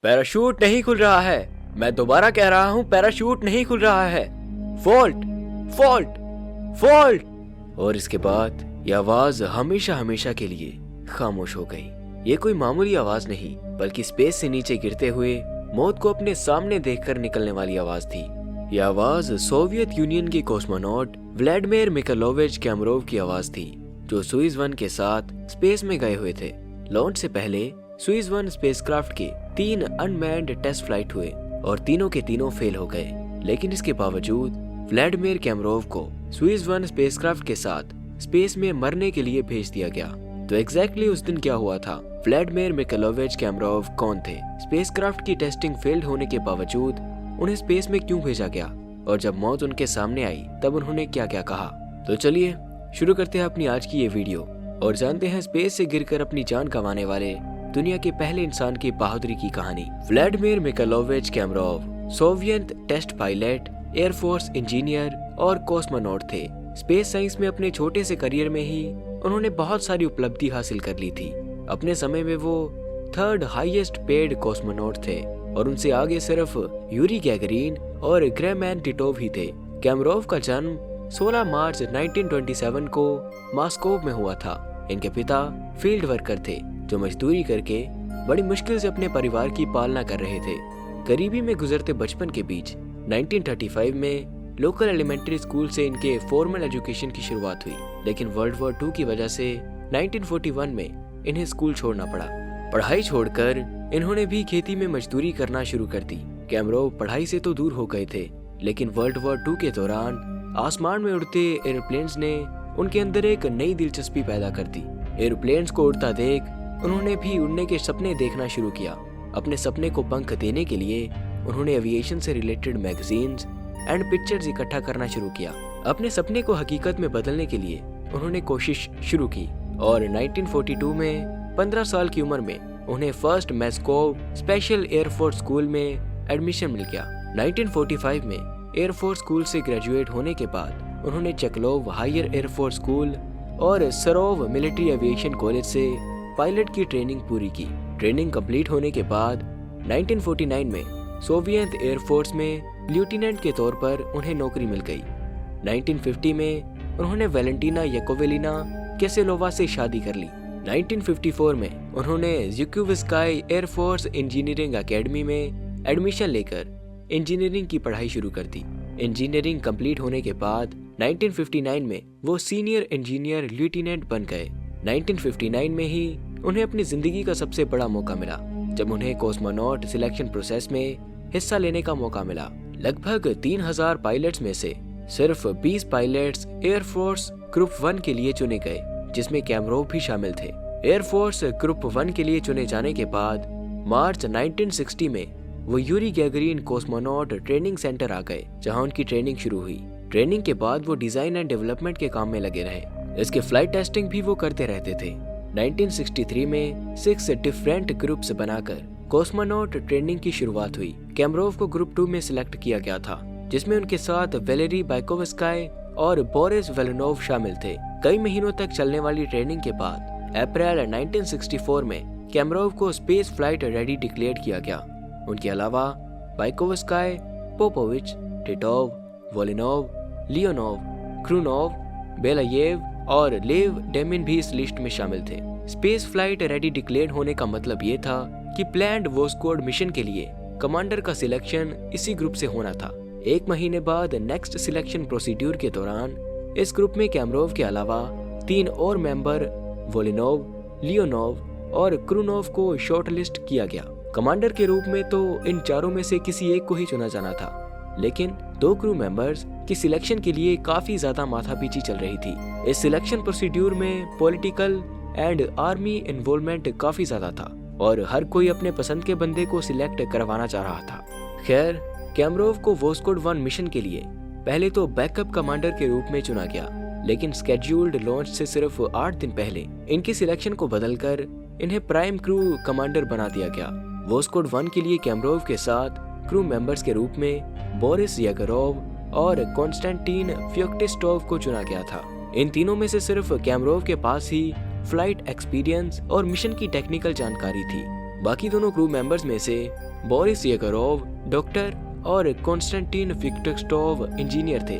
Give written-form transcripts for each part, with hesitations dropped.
Parachute नहीं खुल रहा है। मैं दोबारा कह रहा हूँ, पैराशूट नहीं खुल रहा है। Fault, fault, fault. और इसके बाद यह आवाज हमेशा हमेशा के लिए खामोश हो गई। ये कोई मामूली आवाज नहीं, बल्कि स्पेस से नीचे गिरते हुए मौत को अपने सामने देखकर निकलने वाली आवाज थी। यह आवाज सोवियत यूनियन के कॉस्मोनॉट व्लादिमीर मिकाइलोविच कैमरोव की आवाज थी, जो सोयुज़ 1 के साथ स्पेस में गए हुए थे। लॉन्च से पहले सोयुज़ 1 स्पेसक्राफ्ट के 3 अनमैन्ड टेस्ट फ्लाइट हुए और तीनों के तीनों फेल हो गए। लेकिन इसके बावजूद व्लादिमीर कैमरोव को सोयुज़ 1 स्पेसक्राफ्ट के साथ स्पेस में मरने के लिए भेज दिया गया। तो एग्जैक्टली उस दिन क्या हुआ था? व्लादिमीर मिकाइलोविच कैमरोव कौन थे? स्पेसक्राफ्ट की टेस्टिंग फेल्ड होने के बावजूद उन्हें स्पेस में क्यों भेजा गया? और जब मौत उनके सामने आई तब उन्होंने क्या क्या कहा? तो चलिए शुरू करते हैं अपनी आज की ये वीडियो और जानते हैं स्पेस से गिरकर अपनी जान गंवाने वाले दुनिया के पहले इंसान की बहादुरी की कहानी। Vladimir Mikhailovich Komarov Soviet test pilot, air force engineer और कॉस्मोनॉट थे। स्पेस साइंस में अपने छोटे से करियर में ही उन्होंने बहुत सारी उपलब्धि हासिल कर ली थी। अपने समय में वो 3rd हाईएस्ट पेड कॉस्मोनॉट थे और उनसे आगे सिर्फ यूरी गैगरिन और ग्रेमैन टिटोव ही थे। कैमरोव का जन्म 16 मार्च 1927 को मॉस्को में हुआ था। इनके पिता फील्ड वर्कर थे जो मजदूरी करके बड़ी मुश्किल से अपने परिवार की पालना कर रहे थे। गरीबी में गुजरते बचपन के बीच 1935 में लोकल एलिमेंट्री स्कूल से इनके फॉर्मल एजुकेशन की शुरुआत हुई, लेकिन वर्ल्ड वॉर 2 की वजह से 1941 में इन्हें स्कूल छोड़ना पड़ा। पढ़ाई छोड़कर इन्होंने भी खेती में मजदूरी करना शुरू कर दी। कैमरोव पढ़ाई से तो दूर हो गए थे, लेकिन वर्ल्ड वॉर 2 के दौरान आसमान में उड़ते एरोप्लेन्स ने उनके अंदर एक नई दिलचस्पी पैदा कर दी। एरोप्लेन्स को उड़ता देख उन्होंने भी उड़ने के सपने देखना शुरू किया। अपने सपने को पंख देने के लिए उन्होंने एविएशन से रिलेटेड मैगजीन्स एंड पिक्चर्स इकट्ठा करना शुरू किया। अपने सपने को हकीकत में बदलने के लिए उन्होंने कोशिश शुरू की और 1942 में 15 साल की उम्र में उन्हें first Moscow special air force school में एडमिशन मिल गया। 1945 में एयरफोर्स स्कूल से ग्रेजुएट होने के बाद उन्होंने चेकोव हायर एयरफोर्स स्कूल और सरोव मिलिट्री एविएशन कॉलेज से पायलट की ट्रेनिंग पूरी की। ट्रेनिंग कंप्लीट होने के बाद 1949 में सोवियत एयरफोर्स में लेफ्टिनेंट के तौर पर उन्हें नौकरी मिल गई। 1950 में उन्होंने वैलेंटीना याकोवेलिना केसेलोवा से शादी कर ली। 1954 में उन्होंने ज़ुकोवस्काई एयरफोर्स इंजीनियरिंग एकेडमी में एडमिशन लेकर इंजीनियरिंग की पढ़ाई शुरू कर दी। इंजीनियरिंग कंप्लीट होने के बाद 1959 में वो सीनियर इंजीनियर लेफ्टिनेंट बन गए। 1959 में ही उन्हें अपनी जिंदगी का सबसे बड़ा मौका मिला, जब उन्हें कॉस्मोनॉट सिलेक्शन प्रोसेस में हिस्सा लेने का मौका मिला। लगभग 3000 पायलट्स में से सिर्फ 20 पायलट्स एयरफोर्स ग्रुप 1 के लिए चुने गए, जिसमें कैमरोव भी शामिल थे। एयरफोर्स ग्रुप 1 के लिए चुने जाने के बाद मार्च 1960 में वो Yuri Gagarin cosmonaut training centre आ गए, जहां उनकी ट्रेनिंग शुरू हुई। ट्रेनिंग के बाद वो डिजाइन एंड डेवलपमेंट के काम में लगे रहे। इसके फ्लाइट टेस्टिंग भी वो करते रहते थे। 1963 में 6 डिफरेंट ग्रुप्स बनाकर कॉस्मोनॉट ट्रेनिंग की शुरुआत हुई। कैमरोव को ग्रुप 2 में सिलेक्ट किया गया था, जिसमें उनके साथ वेलेरी बाइकोवस्काई और बोरिस वेलोनोव शामिल थे। कई महीनों तक चलने वाली ट्रेनिंग के बाद अप्रैल 1964 में कैमरोव को स्पेस फ्लाइट रेडी डिक्लेयर किया गया। उनके अलावा बाइकोवस्काई, पोपोविच, टिटोव, वोलिनोव, लियोनोव, क्रूनोव, बेलायेव और लेव डेमिन भी इस लिस्ट में शामिल थे। स्पेस फ्लाइट रेडी डिक्लेयर होने का मतलब ये था कि प्लान्ड वोस्कोड मिशन के लिए कमांडर का सिलेक्शन इसी ग्रुप से होना था। 1 महीने बाद नेक्स्ट सिलेक्शन प्रोसीड्यूर के दौरान इस ग्रुप में कैमरोव के अलावा 3 और मेंबर वोलिनोव, लियोनोव और क्रूनोव को शॉर्टलिस्ट किया गया। कमांडर के रूप में तो इन चारों में से किसी एक को ही चुना जाना था, लेकिन 2 क्रू मेंबर्स की सिलेक्शन के लिए काफी ज्यादा माथापीची चल रही थी। इस सिलेक्शन प्रोसीड्यूर में पॉलिटिकल एंड आर्मी इन्वॉल्वमेंट काफी ज्यादा था और हर कोई अपने पसंद के बंदे को सिलेक्ट करवाना चाह रहा था। खैर, कैमरोव को वोस्कोड 1 मिशन के लिए पहले तो बैकअप कमांडर के रूप में चुना गया, लेकिन स्केड्यूल्ड लॉन्च से सिर्फ 8 दिन पहले इनकी सिलेक्शन को बदलकर इन्हें प्राइम क्रू कमांडर बना दिया गया। वोस्कोड 1 के लिए कैमरोव के साथ क्रू मेंबर्स के रूप में बोरिस येगोरोव और कॉन्स्टेंटीन फ्योक्टिस्टोव को चुना गया था। इन तीनों में से सिर्फ कैमरोव के पास ही फ्लाइट एक्सपीरियंस और मिशन की टेक्निकल जानकारी थी। बाकी दोनों क्रू मेंबर्स में से बोरिस येगोरोव डॉक्टर और कॉन्स्टेंटिन विक्टोव इंजीनियर थे।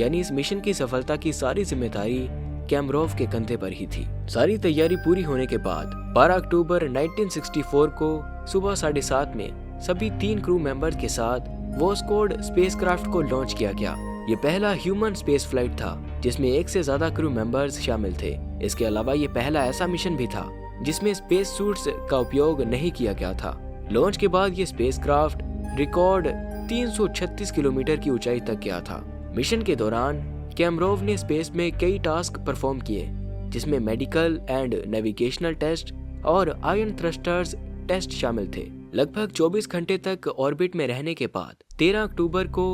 यानी इस मिशन की सफलता की सारी जिम्मेदारी कैमरोव के कंधे पर ही थी। सारी तैयारी पूरी होने के बाद 12 अक्टूबर 1964 को सुबह 7:30 में सभी 3 क्रू मेंबर्स के साथ वोस्कोड स्पेसक्राफ्ट को लॉन्च किया गया। ये पहला ह्यूमन स्पेस फ्लाइट था जिसमें 1 से ज्यादा क्रू मेंबर्स शामिल थे। इसके अलावा ये पहला ऐसा मिशन भी था जिसमें स्पेस सूट्स का उपयोग नहीं किया गया था। लॉन्च के बाद ये स्पेसक्राफ्ट रिकॉर्ड 336 किलोमीटर की ऊंचाई तक गया था। मिशन के दौरान कैमरोव ने स्पेस में कई टास्क परफॉर्म किए जिसमें मेडिकल एंड नेविगेशनल टेस्ट और आयरन थ्रस्टर्स टेस्ट शामिल थे। लगभग 24 घंटे तक ऑर्बिट में रहने के बाद 13 अक्टूबर को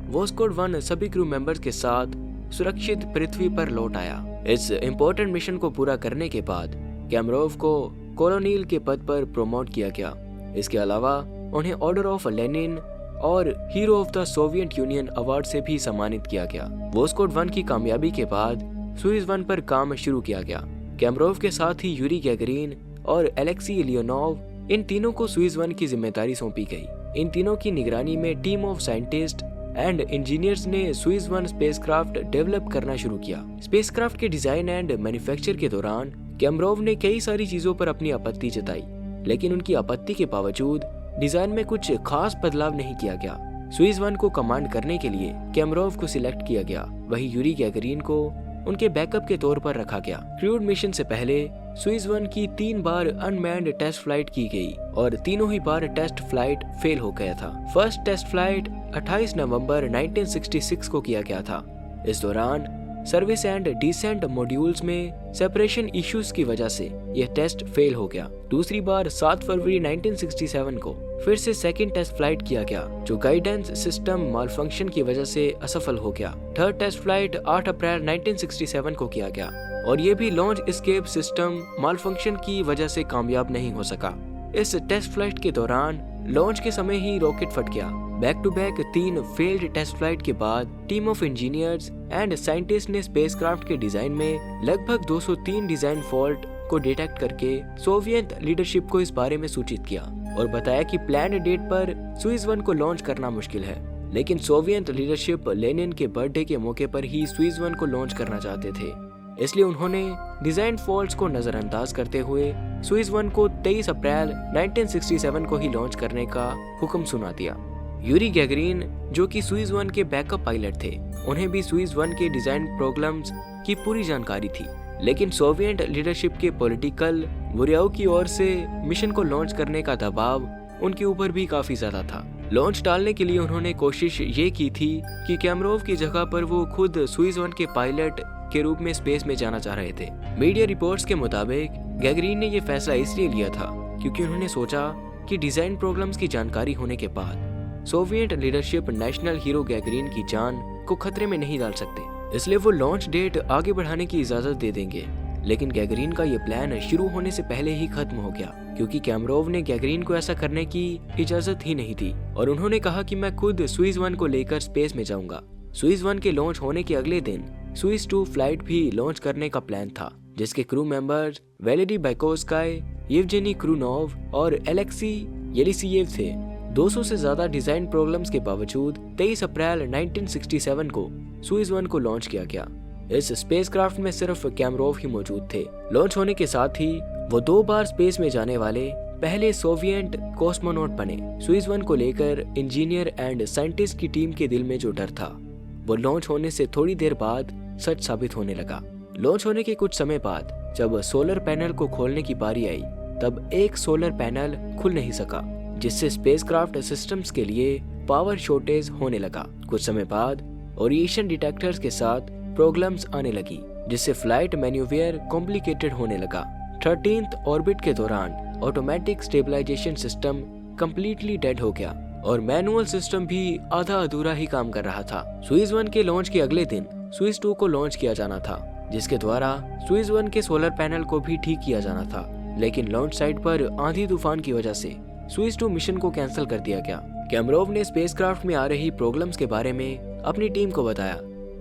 वोस्कोड 1 सभी क्रू मेंबर्स के साथ सुरक्षित पृथ्वी पर लौट आया। इस इम्पोर्टेंट मिशन को पूरा करने के बाद कैमरोव को कोलोनिल के पद पर प्रोमोट किया गया। इसके अलावा उन्हें ऑर्डर ऑफ लेनिन और hero of the Soviet union award से भी सम्मानित किया गया। वोस्कोड 1 की कामयाबी के बाद सोयुज 1 पर काम शुरू किया गया। कैमरोव के साथ ही यूरी गैगरिन और एलेक्सी लियोनोव, इन तीनों को सोयुज 1 की जिम्मेदारी सौंपी गई। इन तीनों की निगरानी में team of scientist and engineers ने सोयुज 1 स्पेसक्राफ्ट डेवलप करना शुरू किया। स्पेसक्राफ्ट के डिजाइन एंड मैन्युफैक्चर के दौरान कैमरोव ने कई सारी चीजों पर अपनी आपत्ति जताई, लेकिन उनकी आपत्ति के बावजूद डिजाइन में कुछ खास बदलाव नहीं किया गया। सोयुज 1 को कमांड करने के लिए कैमरोव को सिलेक्ट किया गया, वही यूरी गैगरिन को उनके बैकअप के तौर पर रखा गया। क्रूड मिशन से पहले सोयुज 1 की 3 बार अनमैन्ड टेस्ट फ्लाइट की गई और तीनों ही बार टेस्ट फ्लाइट फेल हो गया था। फर्स्ट टेस्ट फ्लाइट 28 नवंबर 1966 को किया गया था। इस दौरान सर्विस एंड डिसेंट मॉड्यूल्स में सेपरेशन इश्यूज की वजह से यह टेस्ट फेल हो गया। दूसरी बार 7 फरवरी 1967 को फिर से सेकंड टेस्ट फ्लाइट किया गया, जो गाइडेंस सिस्टम मालफंक्शन की वजह से असफल हो गया। थर्ड टेस्ट फ्लाइट 8 अप्रैल 1967 को किया गया और ये भी लॉन्च एस्केप सिस्टम मालफंक्शन की वजह से कामयाब नहीं हो सका। इस टेस्ट फ्लाइट के दौरान लॉन्च के समय ही रॉकेट फट गया। Back to back 3 failed test flight के बाद team of engineers and scientist ने स्पेसक्राफ्ट के डिजाइन में लगभग 203 डिजाइन फॉल्ट को डिटेक्ट करके सोवियत लीडरशिप को इस बारे में सूचित किया और बताया कि प्लान डेट पर सोयुज 1 को लॉन्च करना मुश्किल है। लेकिन सोवियत लीडरशिप लेनिन के बर्थडे के मौके पर ही सोयुज 1 को लॉन्च करना चाहते थे, इसलिए उन्होंने डिजाइन फॉल्ट्स को नजरअंदाज करते हुए सोयुज 1 को 23 अप्रैल 1967 को ही लॉन्च करने का हुक्म सुना दिया। यूरी गैगरिन, जो कि सोयुज 1 के बैकअप पायलट थे, उन्हें भी सोयुज 1 के डिजाइन प्रॉब्लम्स की पूरी जानकारी थी, लेकिन सोवियत लीडरशिप के पॉलिटिकल बुराइयों की ओर से मिशन को लॉन्च करने का दबाव उनके ऊपर भी काफी ज्यादा था। लॉन्च टालने के लिए उन्होंने कोशिश ये की थी कि कैमरोव की जगह पर वो खुद सोयुज 1 के पायलट के रूप में स्पेस में जाना चाह रहे थे। मीडिया रिपोर्ट्स के मुताबिक गैगरिन ने यह फैसला इसलिए लिया था क्योंकि उन्होंने सोचा कि डिजाइन प्रॉब्लम्स की जानकारी होने के बाद Soviet leadership national hero Gagarin की जान को खतरे में नहीं डाल सकते, इसलिए वो लॉन्च डेट आगे बढ़ाने की इजाजत दे देंगे। लेकिन गैगरिन का ये प्लान शुरू होने से पहले ही खत्म हो गया क्योंकि कैमरोव ने गैगरिन को ऐसा करने की इजाजत ही नहीं दी और उन्होंने कहा कि मैं खुद सोयुज 1 को लेकर स्पेस में जाऊंगा। सोयुज 1 के लॉन्च होने के अगले दिन सोयुज 2 फ्लाइट भी लॉन्च करने का प्लान था, जिसके क्रू मेंबर्स वैलेरी बाइकोस्काय, येवजेनी क्रूनोव और एलेक्सी येलिसीयेव थे। 200 से ज्यादा डिजाइन प्रॉब्लम्स के बावजूद 23 अप्रैल 1967 को सोयुज 1 को लॉन्च किया गया। इस स्पेसक्राफ्ट में सिर्फ कैमरोव ही मौजूद थे। लॉन्च होने के साथ ही वो 2 बार स्पेस में जाने वाले पहले सोवियत कॉस्मोनॉट बने। सोयुज 1 को लेकर इंजीनियर एंड साइंटिस्ट की टीम के दिल में जो डर था वो लॉन्च होने से थोड़ी देर बाद सच साबित होने लगा। लॉन्च होने के कुछ समय बाद जब सोलर पैनल को खोलने की बारी आई, तब एक सोलर पैनल खुल नहीं सका, जिससे स्पेसक्राफ्ट सिस्टम्स के लिए पावर शॉर्टेज होने लगा। कुछ समय बाद ओरिएशन डिटेक्टर्स के साथ प्रॉब्लम्स आने लगी, जिससे फ्लाइट मैन्यूवर कॉम्प्लिकेटेड होने लगा। 13th ऑर्बिट के दौरान automatic stabilisation system completely dead हो गया और मैनुअल सिस्टम भी आधा अधूरा ही काम कर रहा था। सोयुज 1 के लॉन्च के अगले दिन सोयुज 2 को लॉन्च किया जाना था, जिसके द्वारा सोयुज 1 के सोलर पैनल को भी ठीक किया जाना था, लेकिन लॉन्च साइट पर आंधी तूफान की वजह से सोयुज 2 मिशन को कैंसिल कर दिया गया। कैमरोव ने स्पेसक्राफ्ट में आ रही प्रॉब्लम्स के बारे में अपनी टीम को बताया,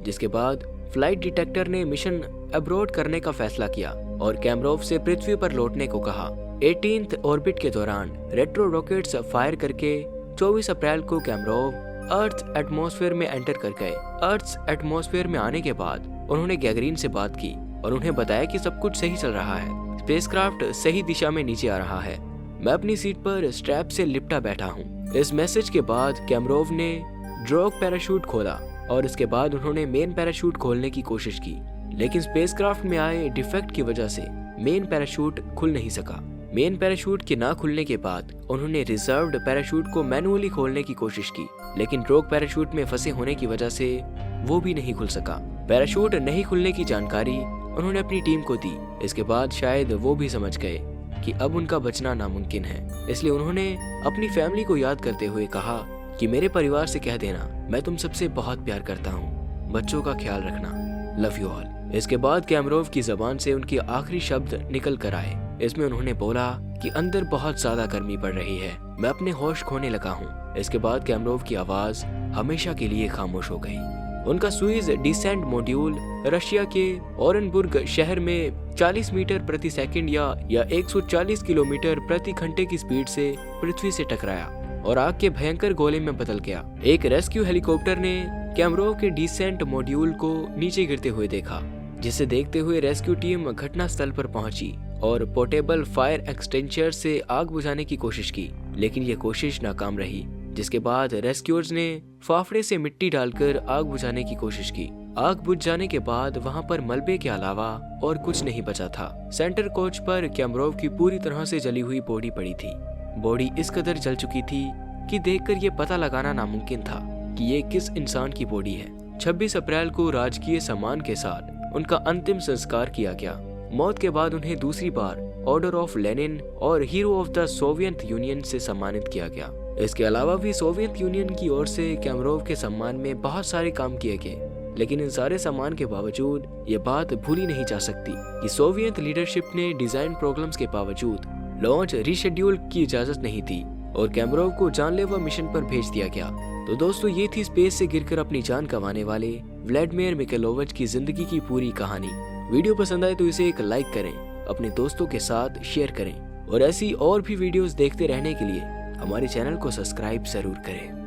जिसके बाद फ्लाइट डिटेक्टर ने मिशन अब्रोड करने का फैसला किया और कैमरोव से पृथ्वी पर लौटने को कहा। 18th ऑर्बिट के दौरान रेट्रो रॉकेट्स फायर करके 24 अप्रैल को कैमरोव अर्थ एटमॉस्फेयर में एंटर कर गए। अर्थ एटमॉस्फेयर में आने के बाद उन्होंने गैगरीन से बात की और उन्हें बताया कि सब कुछ सही चल रहा है, स्पेसक्राफ्ट सही दिशा में नीचे आ रहा है, मैं अपनी सीट पर स्ट्रैप से लिपटा बैठा हूँ। इस मैसेज के बाद कैमरोव ने ड्रॉग पैराशूट खोला और इसके बाद उन्होंने मेन पैराशूट खोलने की कोशिश की, लेकिन स्पेसक्राफ्ट में आए डिफेक्ट की वजह से मेन पैराशूट खुल नहीं सका। मेन पैराशूट के ना खुलने के बाद उन्होंने रिजर्व्ड पैराशूट को मैनुअली खोलने की कोशिश की, लेकिन ड्रॉग पैराशूट में फंसे होने की वजह से वो भी नहीं खुल सका। पैराशूट नहीं खुलने की जानकारी उन्होंने अपनी टीम को दी। इसके बाद शायद वो भी समझ गए कि अब उनका बचना नामुमकिन है, इसलिए उन्होंने अपनी फैमिली को याद करते हुए कहा कि मेरे परिवार से कह देना मैं तुम सबसे बहुत प्यार करता हूँ, बच्चों का ख्याल रखना, लव यू ऑल। इसके बाद कैमरोव की जबान से उनके आखिरी शब्द निकल कर आए। इसमें उन्होंने बोला कि अंदर बहुत ज्यादा गर्मी पड़ रही है, मैं अपने होश खोने लगा हूँ। इसके बाद कैमरोव की आवाज हमेशा के लिए खामोश हो गई। उनका सुइज डिसेंट मॉड्यूल रशिया के ओरेनबुर्ग शहर में 40 मीटर प्रति सेकंड या 140 किलोमीटर प्रति घंटे की स्पीड से पृथ्वी से टकराया और आग के भयंकर गोले में बदल गया। एक रेस्क्यू हेलीकॉप्टर ने कैमरोव के डिसेंट मॉड्यूल को नीचे गिरते हुए देखा, जिसे देखते हुए रेस्क्यू टीम घटना स्थल पर पहुंची और पोर्टेबल फायर एक्सटेंशर से आग बुझाने की कोशिश की, लेकिन ये कोशिश नाकाम रही। जिसके बाद रेस्क्यूअर्स ने फाफड़े से मिट्टी डालकर आग बुझाने की कोशिश की। आग बुझ जाने के बाद वहां पर मलबे के अलावा और कुछ नहीं बचा था। सेंटर कोच पर कैमरोव की पूरी तरह से जली हुई बॉडी पड़ी थी। बॉडी इस कदर जल चुकी थी कि देखकर ये पता लगाना नामुमकिन था कि ये किस इंसान की बॉडी है। 26 अप्रैल को राजकीय सम्मान के साथ उनका अंतिम संस्कार किया गया। मौत के बाद उन्हें दूसरी बार ऑर्डर ऑफ लेनिन और hero of the Soviet union से सम्मानित किया गया। इसके अलावा भी सोवियत यूनियन की ओर से कैमरोव के सम्मान में बहुत सारे काम किए गए, लेकिन इन सारे सम्मान के बावजूद ये बात भूली नहीं जा सकती कि सोवियत लीडरशिप ने डिजाइन प्रॉब्लम्स के बावजूद लॉन्च रीशेड्यूल की इजाजत नहीं दी और कैमरोव को जानलेवा मिशन पर भेज दिया गया। तो दोस्तों, ये थी स्पेस से गिरकर अपनी जान गंवाने वाले व्लादिमीर मिखैलोविच की जिंदगी की पूरी कहानी। वीडियो पसंद आए तो इसे एक लाइक करें, अपने दोस्तों के साथ शेयर करें और ऐसी और भी वीडियोस देखते रहने के लिए हमारे चैनल को सब्सक्राइब जरूर करें।